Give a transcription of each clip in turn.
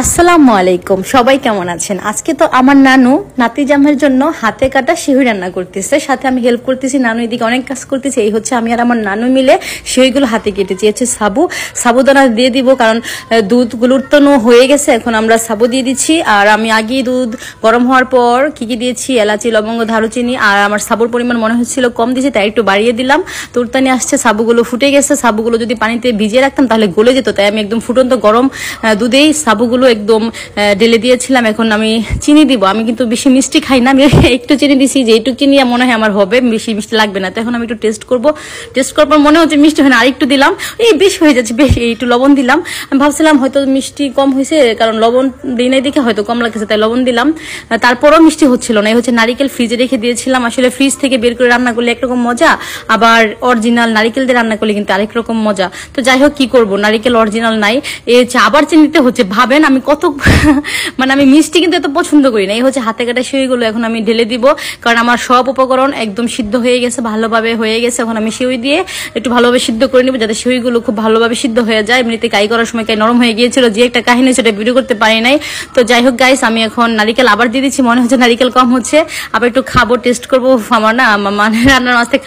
আসসালামু আলাইকুম, সবাই কেমন আছেন? আজকে তো আমার নানু নাতি জামের জন্য হাতে কাটা সিহুই রান্না করতেছে, সাথে আমি হেল্প করতেছি। নানু এদিকে অনেক কাজ করতেছে। এই হচ্ছে আমি আর আমার নানু মিলে সিহুইগুলো হাতে কেটেছি। হচ্ছে সাবুদানা দিয়ে দিব, কারণ দুধগুলো উত্তন্ন হয়ে গেছে। এখন আমরা সাবু দিয়ে দিচ্ছি। আর আমি আগেই দুধ গরম হওয়ার পর কি দিয়েছি, এলাচি, লবঙ্গ, দারুচিনি। আর আমার সাবুর পরিমাণ মনে হচ্ছিল কম দিয়েছি, তাই একটু বাড়িয়ে দিলাম। তুরতানি আসছে, সাবুগুলো ফুটে গেছে। সাবুগুলো যদি পানিতে ভিজিয়ে রাখতাম তাহলে গলে যেত, তাই আমি একদম ফুটন্ত গরম দুধেই সাবুগুলো একদম ঢেলে দিয়েছিলাম। এখন আমি চিনি দিব। আমি কিন্তু বেশি মিষ্টি খাই না, আমি একটু চিনি দিছি, যে একটু চিনি মনে হয় আমার হবে, বেশি মিষ্টি লাগবে না। তো এখন আমি একটু টেস্ট করবো। টেস্ট করার পর মনে হচ্ছে মিষ্টি হয় না, আরেকটু দিলাম, এই বেশি হয়ে যাচ্ছে, বেশি একটু লবণ দিলাম। আমি ভাবছিলাম হয়তো মিষ্টি কম হয়েছে, কারণ লবণ দিই নাই দেখে হয়তো কম লাগছে, তাই লবণ দিলাম। তারপরও মিষ্টি হচ্ছিল না। এই হচ্ছে নারিকেল ফ্রিজে রেখে দিয়েছিলাম। আসলে ফ্রিজ থেকে বের করে রান্না করলে একরকম মজা, আবার অরিজিনাল নারিকেল দিয়ে রান্না করলে কিন্তু আরেক রকম মজা। তো যাই হোক, কি করবো, নারিকেল অরিজিনাল নাই, এই হচ্ছে আবার চিনিতে হচ্ছে। ভাবেন আমি কত মানে আমি মিষ্টি কিন্তু এত পছন্দ করি না। এই হচ্ছে হাতে কাটা সিউইগুলো এখন আমি ঢেলে দিব, কারণ আমার সব উপকরণ একদম সিদ্ধ হয়ে গেছে, ভালোভাবে হয়ে গেছে। এখন আমি সিউই দিয়ে একটু ভালোভাবে সিদ্ধ করে নিব, যাতে সিউইগুলো খুব ভালোভাবে সিদ্ধ হয়ে যায়। এমনিতে কাই করার সময় কাই নরম হয়ে গিয়েছিল, যে একটা কাহিনী সেটা ভিডিও করতে পারি নাই। তো যাই হোক গাইস, আমি এখন নারিকেল আবার দিয়ে দিচ্ছি। মনে হচ্ছে নারিকেল কম হচ্ছে, আবার একটু খাবো, টেস্ট করবো। আমার না মানে রান্নার মাছ থেকে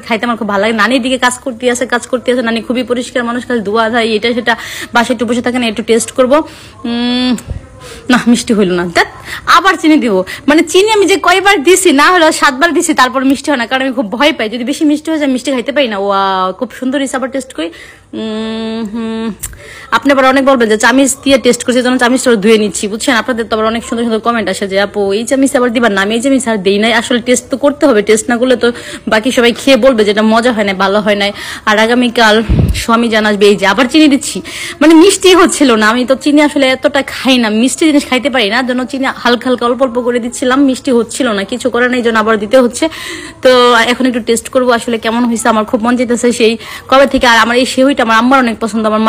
খাইতে আমার খুব ভালো লাগে। নানির দিকে কাজ করতে আছে। নানি খুবই পরিষ্কার মানুষ, কাজ ধোয়া ধাই এটা সেটা, বাসায় একটু বসে থাকে না, একটু টেস্ট করবো। না, মিষ্টি হইল না, আবার চিনি দিব। মানে চিনি আমি যে কয়বার দিছি, না হলো 7 বার দিছি, তারপর মিষ্টি হয় না, কারণ আমি খুব ভয় পাই যদি বেশি মিষ্টি হয়ে যায়, মিষ্টি খাইতে পারি না। খুব সুন্দর হিসাব, আবার টেস্ট করি। আপনি আবার অনেক বলবেন যে চামিচ দিয়ে টেস্ট করছি, যেন চামিচটা ধুয়ে নিচ্ছি, বুঝছেন? আপনাদের তো আবার অনেক সুন্দর সুন্দর কমেন্ট আসে যে আপু এই চামিচ আবার দিবার না, আমি এই চামিচ আর দেই নাই। আসলে টেস্ট তো করতে হবে, টেস্ট না করলে তো বাকি সবাই খেয়ে বলবে যেটা মজা হয় না, ভালো হয় নাই। আর আগামীকাল স্বামী জানাসবে, এই যে আবার চিনি দিচ্ছি। মানে মিষ্টি হচ্ছিল না। আমি তো চিনি আসলে এতটা খাই না, মিষ্টি জিনিস খাইতে পারি না, জন্য চিনি হালকা হালকা অল্প অল্প করে দিচ্ছিলাম। মিষ্টি হচ্ছিল না, কিছু করার নেই, জন্য আবার দিতে হচ্ছে। তো এখন একটু টেস্ট করবো আসলে কেমন হয়েছে। আমার খুব মন যেতেছে সেই কবে থেকে। আর আমার এই সেউইটা আমার আম্মার অনেক পছন্দ, আমার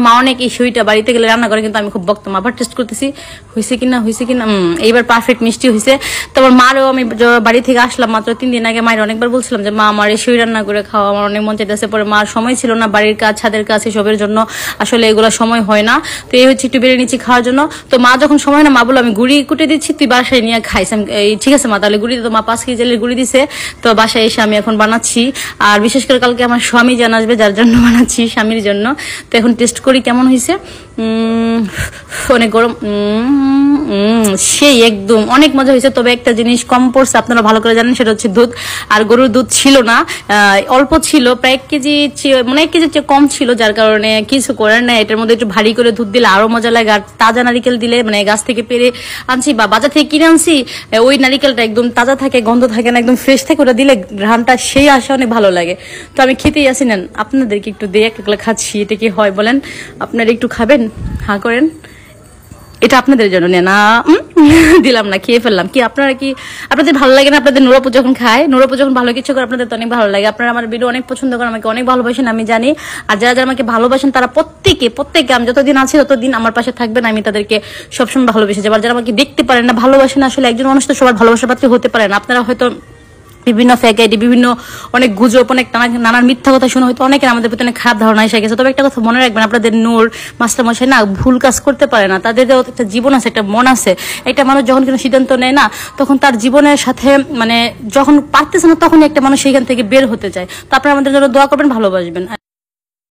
মা অনেক এই সেউইটা বাড়িতে গেলে রান্না করে, কিন্তু আমি খুব বকতাম। আবার টেস্ট করতেছি হয়েছে কিনা এইবার পারফেক্ট মিষ্টি হয়েছে। তো আমার মারও আমি বাড়ি থেকে আসলাম মাত্র 3 দিন আগে, মায়ের অনেকবার বলছিলাম যে মা আমার এই সেউই রান্না করে খাওয়া, আমার অনেক মন চাইতেছে। পরে মার সময় ছিল না, বাড়ির কাজ, ছাদের কাজ, এসবের জন্য আসলে এগুলো সময় হয় না। তো এই হচ্ছে একটু বেড়ে নিচ্ছি খাওয়ার জন্য। তো মা যখন সময় না, মা বললো আমি গুড়ি কুটে দিচ্ছি, তুই বাসায় নিয়ে খাইস। ঠিক আছে মা, তাহলে গুড়ি তো মা 5 কেজি জেলের গুড়ি দিছে। তো বাসায় এসে আমি এখন বানাচ্ছি। আর বিশেষ করে কালকে আমার স্বামী জান আসবে, যার জন্য বানাচ্ছি, স্বামীর জন্য। তো এখন টেস্ট করি কেমন হয়েছে। অনেক গরম, সেই একদম অনেক মজা হয়েছে। তবে একটা জিনিস কম পড়ছে, আপনারা ভালো করে জানেন, সেটা হচ্ছে দুধ। আর গরুর দুধ ছিল না, অল্প ছিল, প্রায় 1 কেজি, মানে 1 কেজির চেয়ে কম ছিল, যার কারণে কিছু করার নাই। এটার মধ্যে একটু ভারী করে দুধ দিলে আরো মজা লাগে। আর তাজা নারিকেল দিলে, মানে গাছ থেকে পেরে আনছি বা বাজার থেকে কিনে আনছি, ওই নারিকেলটা একদম তাজা থাকে, গন্ধ থাকে না, একদম ফ্রেশ থাকে। ওটা দিলে ঘ্রাণটা সেই আসে, অনেক ভালো লাগে। তো আমি খেতেই আসি, নেন আপনাদেরকে একটু দিয়ে একলা খাচ্ছি। এটা কি হয় বলেন? আপনারা একটু খাবেন, হা করেন। এটা আপনাদের জন্য না দিলাম না, খেয়ে ফেললাম। কি আপনারা কি, আপনাদের ভালো লাগে না? আপনাদের নুরাপু যখন খায়, নুরাপু যখন ভালো কিছু করে, আপনাদের তো অনেক ভালো লাগে। আপনারা আমার ভিডিও অনেক পছন্দ করেন, আমাকে অনেক ভালোবাসেন, আমি জানি। আর যারা যারা আমাকে ভালোবাসেন তারা প্রত্যেকে আমি যতদিন আছি ততদিন আমার পাশে থাকবেন। আমি তাদেরকে সবসময় ভালোবেসে যাবো। আর যারা আমাকে দেখতে পারেন না, ভালোবাসেন, আসলে একজন মানুষ তো সবার ভালোবাসার পাত্রী হতে পারে না। আপনারা হয়তো বিভিন্ন ফেক আইডি, বিভিন্ন অনেক গুজব, অনেক নানান মিথ্যা কথা শুনে হয়তো অনেকের আমাদের প্রতি অনেক খারাপ ধারণা এসে গেছে। তবে একটা কথা মনে রাখবেন, আপনাদের নূর মাস্টারমশাই না ভুল কাজ করতে পারে না। তাদের একটা জীবন আছে, একটা মন আছে। একটা মানুষ যখন কোনো সিদ্ধান্ত নেয় না, তখন তার জীবনের সাথে, মানে যখন পারতেছে না, তখন একটা মানুষ সেইখান থেকে বের হতে চায়। তো আপনারা আমাদের জন্য দোয়া করবেন, ভালোবাসবেন।